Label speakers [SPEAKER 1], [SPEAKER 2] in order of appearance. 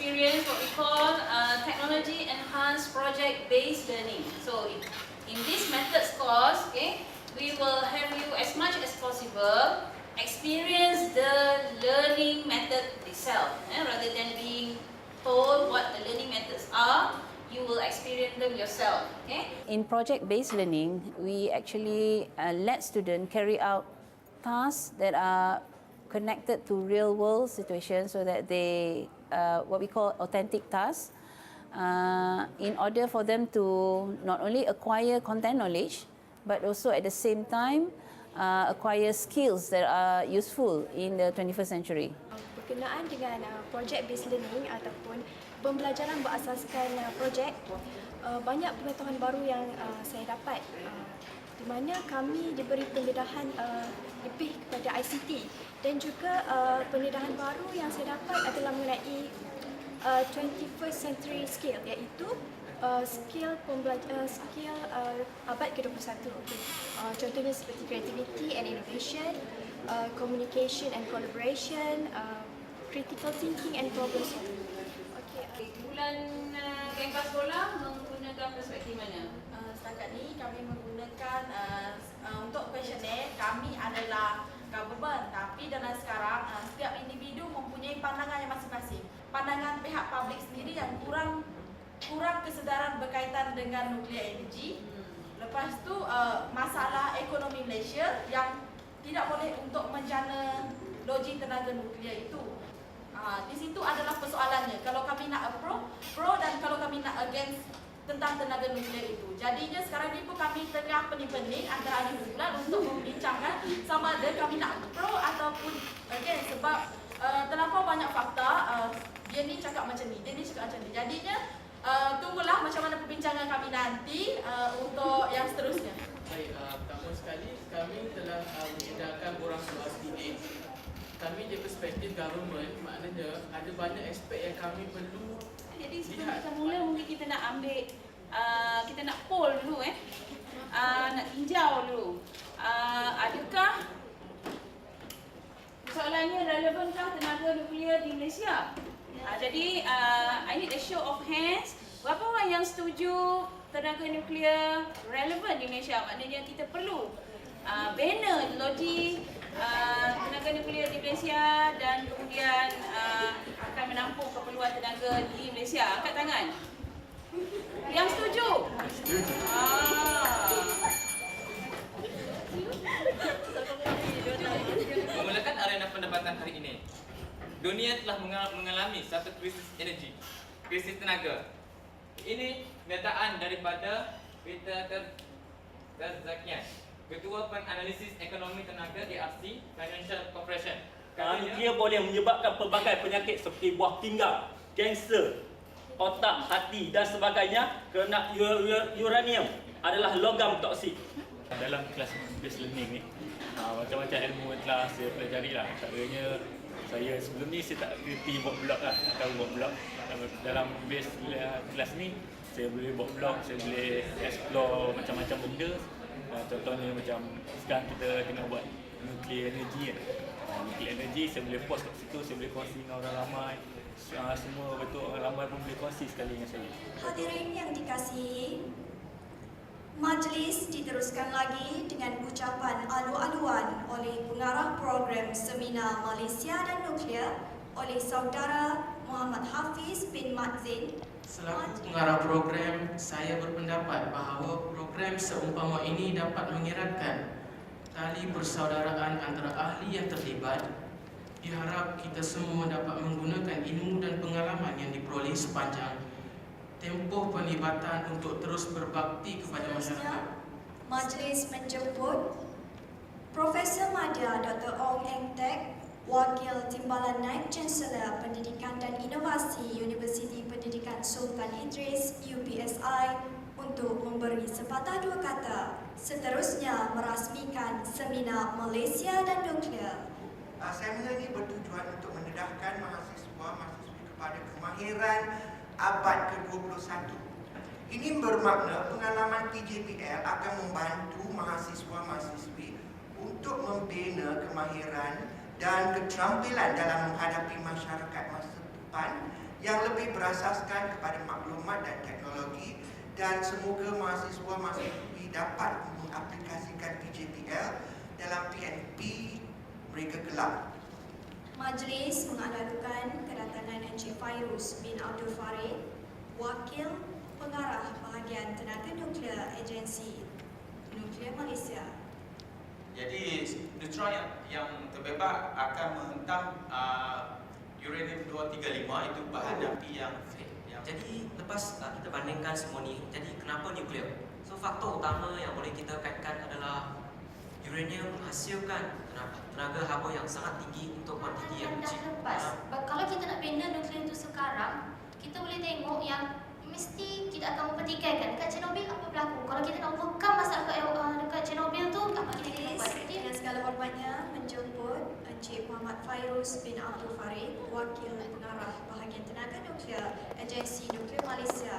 [SPEAKER 1] experience what we call technology enhanced project-based learning. So in this methods course, okay, we will have you as much as possible experience the learning method itself, rather than being told what the learning methods are. You will experience them yourself. Okay? In project-based learning, we actually let students carry out tasks that are connected to real-world situations, so that they, what we call authentic tasks, in order for them to not only acquire content knowledge, but also at the same time acquire skills that are useful in the 21st century.
[SPEAKER 2] Berkenaan dengan project based learning ataupun pembelajaran berasaskan projek, banyak pengetahuan baru yang saya dapat, di mana kami diberi pendedahan lebih kepada ICT, dan juga pendedahan baru yang saya dapat adalah mengenai 21st century skill, iaitu skill abad ke-21. Contohnya seperti creativity and innovation, communication and collaboration, critical thinking and problem solving.
[SPEAKER 1] Okay. Bulan Kempas Sekolah menggunakan perspektif mana?
[SPEAKER 3] Setakat ni kami menggunakan untuk questionnaire kami adalah government, tapi dalam sekarang setiap individu mempunyai pandangan yang masing-masing. Pandangan pihak publik sendiri yang kurang kesedaran berkaitan dengan nuklear energi. Lepas tu masalah ekonomi Malaysia yang tidak boleh untuk menjana loji tenaga nuklear itu. Di situ adalah persoalannya. Kalau kami nak pro dan kalau kami nak against tentang tenaga nuklear itu. Jadinya sekarang ni pun kami tengah pening-pening antara ahli bulan untuk membincangkan sama ada kami nak pro ataupun against, sebab terlampau banyak fakta. Dia ni cakap macam ni, dia ni cakap macam ni. Jadinya tunggulah macam mana perbincangan kami nanti untuk yang seterusnya.
[SPEAKER 4] Baik, pertama sekali kami telah mengedarkan borang soal sedikit. Kami di perspektif government, maknanya ada banyak aspek yang kami perlu.
[SPEAKER 1] Jadi sebelum kita mula, mungkin kita nak ambil, kita nak poll dulu, nak tinjau dulu. Adakah soalannya relevankah tenaga nuklear di Malaysia? Jadi I need a show of hands. Berapa orang yang setuju tenaga nuklear relevan di Malaysia? Maknanya kita perlu banner loji tenaga nuklear di Malaysia dan kemudian akan menampung keperluan tenaga di Malaysia. Angkat tangan. Yang setuju?
[SPEAKER 5] Memulakan arena pendebatan hari ini, dunia telah mengalami satu krisis energi, krisis tenaga. Ini pernyataan daripada Peter Terzakian, Ketua Penganalisis Ekonomi Tenaga DRC Financial Corporation.
[SPEAKER 6] Nuklear boleh menyebabkan pelbagai penyakit seperti buah pinggang, kanser, otak, hati dan sebagainya kerana uranium adalah logam toksik.
[SPEAKER 7] Dalam kelas based learning ni, macam-macam ilmu yang telah saya pelajari lah. Antaranya, saya sebelum ni saya tak kerti buat blog lah, atau buat blog. Dalam base kelas ni, saya boleh buat blog, saya boleh explore macam-macam benda. Contohnya macam sekarang kita tengah buat nuclear energy kan. Nuclear energy saya boleh post kat situ, saya boleh kongsi dengan orang ramai. Semua betul, orang ramai pun boleh kongsi sekali dengan saya.
[SPEAKER 8] Hadirin yang dikasihi, majlis diteruskan lagi dengan ucapan alu-aluan oleh pengarah program Seminar Malaysia dan Nuklear oleh Saudara Muhammad Hafiz bin Madzin.
[SPEAKER 4] Selaku pengarah program, saya berpendapat bahawa program seumpama ini dapat mengeratkan tali persaudaraan antara ahli yang terlibat. Diharap kita semua dapat menggunakan ilmu dan pengalaman yang diperoleh sepanjang tempoh penlibatan untuk terus berbakti kepada masyarakat.
[SPEAKER 8] Majlis menjemput Profesor Madya Dr. Ong Eng Tek, Wakil Timbalan Naib Chancellor Pendidikan dan Inovasi Universiti Pendidikan Sultan Idris UPSI untuk memberi sepatah dua kata, seterusnya merasmikan Seminar Malaysia dan Nuklear.
[SPEAKER 9] Seminar ini bertujuan untuk mendedahkan mahasiswa-mahasiswi kepada kemahiran abad ke-21. Ini bermakna pengalaman PJPL akan membantu mahasiswa-mahasiswi untuk membina kemahiran dan keterampilan dalam menghadapi masyarakat depan yang lebih berasaskan kepada maklumat dan teknologi, dan semoga mahasiswa-mahasiswi dapat mengaplikasikan PJPL dalam PNP mereka kelak.
[SPEAKER 8] Majlis mengalu-alukan kedatangan Encik Fairuz bin Abdul Farid, Wakil Pengarah Bahagian Tenaga Nuklear Agensi Nuklear Malaysia.
[SPEAKER 10] Jadi neutron yang terbebas akan menghentam uranium 235, itu bahan api yang
[SPEAKER 11] Jadi lepas kita bandingkan semua ni, jadi kenapa nuklear? So faktor utama yang boleh kita kaitkan adalah uranium menghasilkan tenaga haba yang sangat tinggi untuk kuantiti yang kecil.
[SPEAKER 12] Kalau kita nak bina nuklear itu sekarang, kita boleh tengok yang mesti kita akan mempertikaikan dekat Chernobyl apa berlaku. Kalau kita nak overcome masalah dekat Chernobyl tu, apa kita kena buat?
[SPEAKER 8] Dengan segala hormatnya menjemput Encik Muhammad Fairuz bin Abdul Farid, Wakil Pengarah Bahagian Tenaga Nuklear Agensi Nuklear Malaysia